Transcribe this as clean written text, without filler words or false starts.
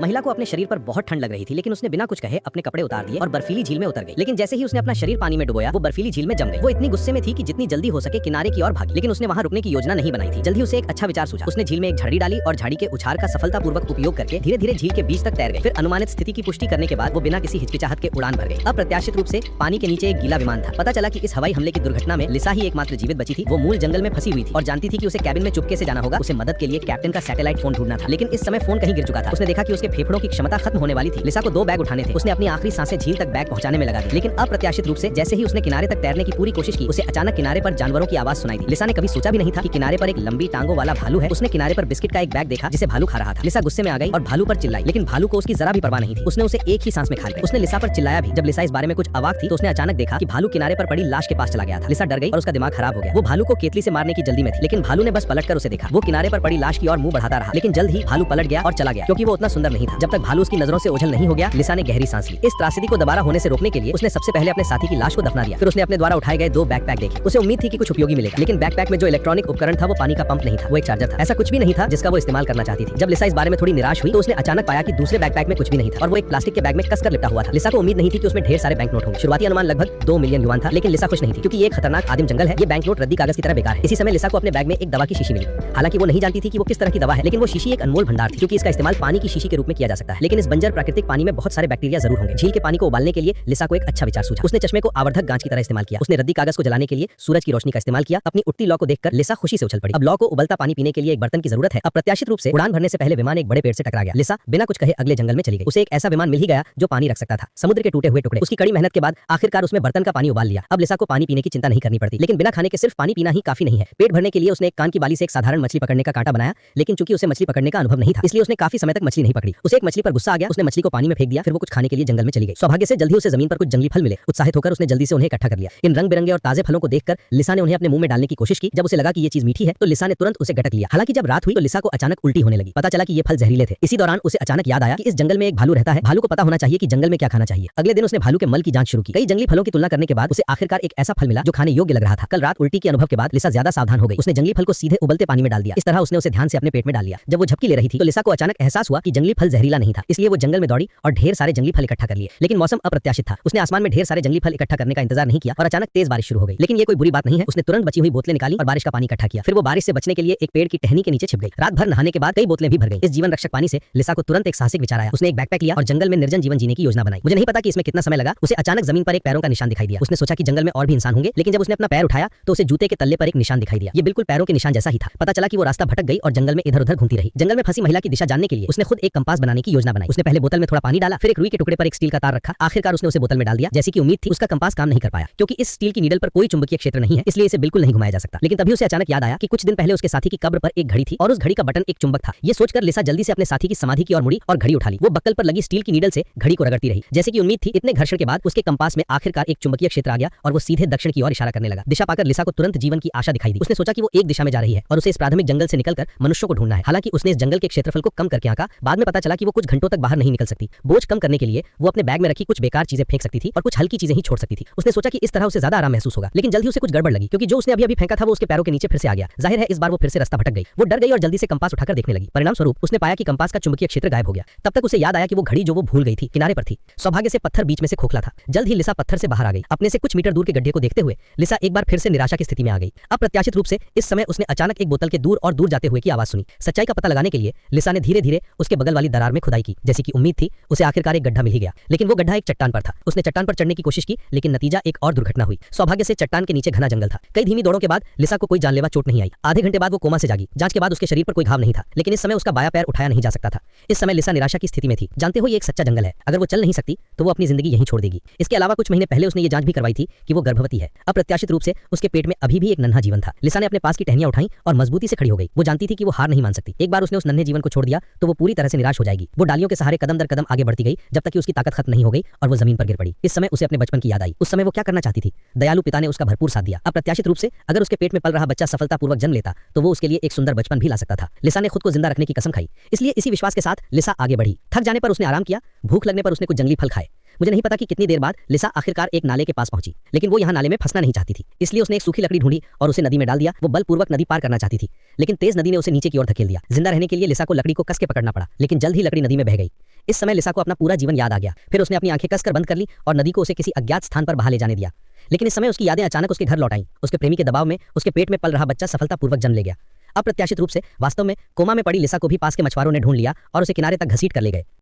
महिला को अपने शरीर पर बहुत ठंड लग रही थी, लेकिन उसने बिना कुछ कहे अपने कपड़े उतार दिए और बर्फीली झील में उतर गई। लेकिन जैसे ही उसने अपना शरीर पानी में डुबोया, वो बर्फीली झील में जम गई। वो इतनी गुस्से में थी कि जितनी जल्दी हो सके किनारे की ओर भागी, लेकिन उसने वहां रुकने की योजना नहीं बनाई थी। जल्दी उसे एक अच्छा विचार सूझा। उसने झील में एक झाड़ी डाली और झाड़ी के उछाल का सफलतापूर्वक उपयोग करके धीरे धीरे झील के बीच तक तैर गई। फिर अनुमानित स्थिति की पुष्टि करने के बाद वो बिना किसी हिचकिचाहट के उड़ान भर गई। अप्रत्याशित रूप से पानी के नीचे एक गीला विमान था। पता चला कि इस हवाई हमले की दुर्घटना में लिसा ही एकमात्र जीवित बची थी। वो मूल जंगल में फंसी हुई थी और जानती थी कि उसे कैबिन में चुपके से जाना होगा। उसे मदद के लिए कैप्टन का सैटेलाइट फोन ढूंढना था, लेकिन इस समय फोन कहीं गिर चुका था। उसने देखा कि उसके फेफड़ों की क्षमता खत्म होने वाली थी। लिसा को 2 बैग उठाने थे। उसने अपनी आखिरी सांसें झील तक बैग पहुंचाने में लगा दी, लेकिन अप्रत्याशित रूप से जैसे ही उसने किनारे तक तैरने की पूरी कोशिश की, उसे अचानक किनारे पर जानवरों की आवाज सुनाई दी। लिसा ने कभी सोचा भी नहीं था कि किनारे पर एक लंबी टांगों वाला भालू है। उसने किनारे पर बिस्किट का एक बैग देखा जिसे भालू खा रहा था। लिसा गुस्से में आ गई और भालू पर चिल्लाई, लेकिन भालू को उसकी जरा भी परवाह नहीं थी। उसने उसे एक ही सांस में खा लिया। उसने लिसा पर चिल्लाया भी। जब लिसा इस बारे में कुछ अवाक थी तो उसने अचानक देखा कि भालू किनारे पर पड़ी लाश के पास चला गया था। लिसा डर गई और उसका दिमाग खराब हो गया। वो भालू को केतली से मारने की जल्दी में थी, लेकिन भालू ने बस पलटकर उसे देखा। वो किनारे पर पड़ी लाश की ओर मुंह बढ़ाता रहा, लेकिन जल्द ही भालू पलट गया और चला गया, क्योंकि वो उतना सुंदर नहीं था। जब तक भालू उसकी नजरों से ओझल नहीं हो गया, लिसा ने गहरी सांस ली। इस त्रासदी को दोबारा होने से रोकने के लिए उसने सबसे पहले अपने साथी की लाश को दफना दिया। फिर उसने अपने द्वारा उठाए गए 2 बैकपैक देखे। उसे उम्मीद थी कि कुछ उपयोगी मिलेगा, लेकिन बैकपैक में जो इलेक्ट्रॉनिक उपकरण था वो पानी का पंप नहीं था, वो एक चार्जर था। ऐसा कुछ भी नहीं था जिसका वो इस्तेमाल करना चाहती थी। जब लिसा इस बारे में थोड़ी निराश हुई तो उसने अचानक पाया कि दूसरे बैकपैक में कुछ भी नहीं था और वो एक प्लास्टिक के बैग में कसकर लिपटा हुआ था। लिसा को उम्मीद नहीं थी कि उसमें ढेर सारे बैंक नोट होंगे। शुरुआती अनुमान लगभग 2 मिलियन युआन था, लेकिन लिसा खुश नहीं थी, क्योंकि ये खतरनाक आदिम जंगल है। ये बैंक नोट रद्दी कागज की तरह बेकार है। इसी समय लिसा को अपने बैग में एक दवा की शीशी मिली। हालांकि वो नहीं जानती थी कि वो किस तरह की दवा है, लेकिन वो शीशी एक अनमोल भंडार थी, क्योंकि इसका इस्तेमाल पानी की शीशी के रूप में किया जा सकता है। लेकिन इस बंजर प्राकृतिक पानी में बहुत सारे बैक्टीरिया जरूर होंगे। झील के पानी को उबालने के लिए लिसा को एक अच्छा विचार सूझा। उसने चश्मे को आवर्धक गांच की तरह इस्तेमाल किया। उसने रद्दी कागज को जलाने के लिए सूरज की रोशनी का इस्तेमाल किया। अपनी उठती लौ को देखकर लिसा खुशी से उछल पड़ी। अब लौ को उबलता पानी पीने के लिए एक बर्तन की जरूरत है। अप्रत्याशित रूप से उड़ान भरने से पहले विमान एक बड़े पेड़ से टकरा गया। लिसा बिना कुछ कहे अगले जंगल में चली गई। उसे एक ऐसा विमान मिल ही गया जो पानी रख सकता था। समुद्र के टूटे हुए टुकड़े। उसकी कड़ी मेहनत के बाद आखिरकार उसमें बर्तन का पानी उबाल लिया। अब लिसा को पानी पीने की चिंता नहीं करनी पड़ती, लेकिन बिना खाने के सिर्फ पानी पीना ही काफी नहीं है। पेट भरने के लिए उसने एक कान की बाली से एक साधारण मछली पकड़ने का कांटा बनाया, लेकिन चूंकि उसे मछली पकड़ने का अनुभव नहीं था, इसलिए उसने काफी समय तक मछली नहीं पकड़ी। उसे एक मछली पर गुस्सा आ गया। उसने मछली को पानी में फेंक दिया। फिर वो कुछ खाने के लिए जंगल में चली गई। सौभाग्य से जल्दी उसे जमीन पर कुछ जंगली फल मिले। उत्साहित होकर उसने जल्दी से उन्हें इकट्ठा कर लिया। इन रंग बिरंगे और ताजे फलों को देखकर लिसा ने उन्हें अपने मुंह में डालने की कोशिश की। जब उसे लगा कि ये चीज मीठी है तो लिसा ने तुरंत उसे गटक लिया। हालांकि जब रात हुई तो लिसा को अचानक उल्टी होने लगी। पता चला कि ये फल जहरीले थे। इसी दौरान उसे अचानक याद आया कि इस जंगल में एक भालू रहता है। भालू को पता होना चाहिए कि जंगल में क्या खाना चाहिए। अगले दिन उसने भालू के मल की जांच शुरू की। कई जंगली फलों की तुलना करने के बाद उसे आखिरकार एक ऐसा फल मिला जो खाने योग्य लग रहा था। कल रात उल्टी के अनुभव के बाद लिसा ज्यादा सावधान हो गई। उसने जंगली फल को सीधे उबलते पानी में डाल दिया। इस तरह उसने उसे ध्यान से अपने पेट में डाल लिया। जब वो झपकी ले रही थी तो लिसा को अचानक एहसास हुआ कि जंगली फल जहरीला नहीं था। इसलिए वो जंगल में दौड़ी और ढेर सारे जंगली फल इकट्ठा कर लिए। लेकिन मौसम अप्रत्याशित था। उसने आसमान में ढेर सारे जंगली फल इकट्ठा करने का इंतजार नहीं किया और अचानक तेज बारिश शुरू हो गई। लेकिन ये कोई बुरी बात नहीं है। उसने तुरंत बची हुई बोतलें निकाली और बारिश का पानी इकट्ठा किया। फिर वो बारिश से बचने के लिए एक पेड़ की टहनी के नीचे छिप गई। रात भर नहाने के बाद कई बोतलें भी भर गई। इस जीवन रक्षक पानी से लिसा को तुरंत एक साहसिक विचार आया। उसने एक बैकपैक लिया और जंगल में निर्जन जीवन जीने की योजना बनाई। मुझे नहीं पता कि इसमें कितना समय लगा। उसे अचानक जमीन पर एक पैरों का निशान दिखाई दिया। उसने सोचा कि जंगल में और भी इंसान होंगे, लेकिन जब उसने अपना पैर उठाया तो उसे जूते के तल्ले पर एक निशान दिखाई दिया। ये बिल्कुल पैरों के निशान जैसा ही था। पता चला कि वो रास्ता भटक गई और जंगल में इधर-उधर घूमती रही। जंगल में फंसी महिला की दिशा जानने के लिए उसने खुद एक कंपास बनाने की योजना बनाई। उसने पहले बोतल में थोड़ा पानी डाला, फिर एक रुई के टुकड़े पर एक स्टील का तार रखा। आखिरकार उसने उसे बोतल में डाल दिया। जैसी कि उम्मीद थी, उसका कंपास काम नहीं कर पाया, क्योंकि इस स्टील की नीडल पर कोई चुंबकीय क्षेत्र नहीं है, इसलिए इसे बिल्कुल नहीं घुमाया जा सकता। लेकिन तभी उसे अचानक याद आया कि कुछ दिन पहले उसके साथी की कब्र पर एक घड़ी थी और उस घड़ी का बटन एक चुंबक था। ये सोचकर लिसा जल्दी से अपने साथी की समाधि की ओर मुड़ी और घड़ी उठा ली। वो बक्कल पर लगी स्टील की नीडल से घड़ी को रगड़ती रही। जैसे कि उम्मीद थी, इतने घर्षण के बाद उसके कंपास में आखिरकार एक चुंबकीय क्षेत्र आ गया और वो सीधे दक्षिण की ओर इशारा करने लगा। दिशा पाकर लिसा को तुरंत जीवन की आशा दिखाई दी। उसने सोचा कि वो एक दिशा में जा रही है और उसे इस प्राथमिक जंगल से निकलकर मनुष्यों को ढूंढना है। हालांकि उसने इस जंगल के क्षेत्रफल को कम करके आंका। बाद में पता चला कि वो कुछ घंटों तक बाहर नहीं निकल सकती। बोझ कम करने के लिए वो अपने बैग में रखी कुछ बेकार चीजें फेंक सकती थी और कुछ हल्की चीजें ही छोड़ सकती थी। उसने सोचा कि इस तरह उसे ज्यादा आराम महसूस होगा, लेकिन जल्द ही उसे कुछ गड़बड़ लगी, क्योंकि जो उसने अभी फेंका था वो उसके पैरों के नीचे फिर से आ गया। जाहिर है इस बार वो फिर से रास्ता भटक गई। वो डर गई और जल्दी से कंपास उठाकर देखने लगी। परिणाम स्वरूप उसने पाया कि कंपास का चुंबकीय क्षेत्र गायब हो गया। तब तक उसे याद आया कि वो घड़ी जो वो भूल गई थी किनारे पर थी। सौभाग्य से पत्थर बीच में से खोखला था। जल्द ही लिसा पत्थर से बाहर आ गई। अपने से कुछ मीटर दूर के गड्ढे को देखते हुए लिसा एक बार फिर से निराशा की स्थिति में आ गई। अप्रत्याशित रूप से इस समय उसने अचानक एक बोतल के दूर और दूर जाते हुए की आवाज सुनी। सच्चाई का पता लगाने के लिए लिसा ने धीरे धीरे उसके बगल वाली दरार में खुदाई की। जैसी कि उम्मीद थी, उसे आखिरकार एक गड्ढा मिल ही गया, लेकिन वो गड्ढा एक चट्टान पर था। उसने चट्टान पर चढ़ने की कोशिश की, लेकिन नतीजा एक और दुर्घटना हुई। सौभाग्य से चट्टान के नीचे घना जंगल था। कई धीमी दौड़ों के बाद लिसा को कोई जानलेवा चोट नहीं आई। आधे घंटे बाद वो कोमा से जागी। जांच के बाद उसके शरीर पर कोई घाव नहीं था, लेकिन इस समय उसका बायां पैर उठाया नहीं जा सकता था। इस समय लिसा निराशा की स्थिति में थी। जानते हो, ये एक सच्चा जंगल है। अगर वो चल नहीं सकती तो वो अपनी जिंदगी यहीं छोड़ देगी। इसके अलावा कुछ महीने पहले उसने ये जांच भी करवाई थी कि वो गर्भवती है। अप्रत्याशित रूप से उसके पेट में अभी भी एक नन्हा जीवन था। लिसा ने अपने पास की टहनियां उठाई और मजबूती से खड़ी हो गई। वो जानती थी कि वो हार नहीं मान सकती। एक बार उसने उस नन्हे जीवन को छोड़ दिया तो वो पूरी तरह से निराश हो जाएगी। वो डालियों के सहारे कदम दर कदम आगे बढ़ती गई, जब तक कि उसकी ताकत खत्म नहीं हो गई और वो जमीन पर गिर पड़ी। इस समय उसे अपने बचपन की याद आई। उस समय वो क्या करना चाहती थी। दयालु पिता ने उसका भरपूर साथ दिया। अप्रत्याशित रूप से अगर उसके पेट में पल रहा बच्चा सफलतापूर्वक जन्म लेता तो वो उसके लिए एक सुंदर बचपन भी ला सकता था। लिसा ने खुद को जिंदा रखने की कसम खाई। इसलिए इसी विश्वास के साथ लिसा आगे बढ़ी। थक जाने पर उसने आराम किया। भूख लगने पर उसने कुछ जंगली फल खाए। मुझे नहीं पता कि कितनी देर बाद लिसा आखिरकार एक नाले के पास पहुंची, लेकिन वो यहाँ नाले में फंसना नहीं चाहती थी। इसलिए उसने एक सूखी लकड़ी ढूंढी और उसे नदी में डाल दिया। वो बलपूर्वक नदी पार करना चाहती थी, लेकिन तेज नदी ने उसे नीचे की ओर धकेल दिया। जिंदा रहने के लिए लिसा को लकड़ी को कस के पकड़ना पड़ा, लेकिन जल्द ही लकड़ी नदी में बह गई। इस समय लिसा को अपना पूरा जीवन याद आ गया। फिर उसने अपनी आंखें कसकर बंद कर ली और नदी को उसे किसी अज्ञात स्थान पर बहा ले जाने दिया। लेकिन इस समय उसकी यादें अचानक उसके घर लौट आईं। उसके प्रेमी के दबाव में उसके पेट में पल रहा बच्चा सफलतापूर्वक जन्म ले गया। अप्रत्याशित रूप से वास्तव में कोमा में पड़ी लिसा को भी पास के मछुआरों ने ढूंढ लिया और उसे किनारे तक घसीट कर ले गए।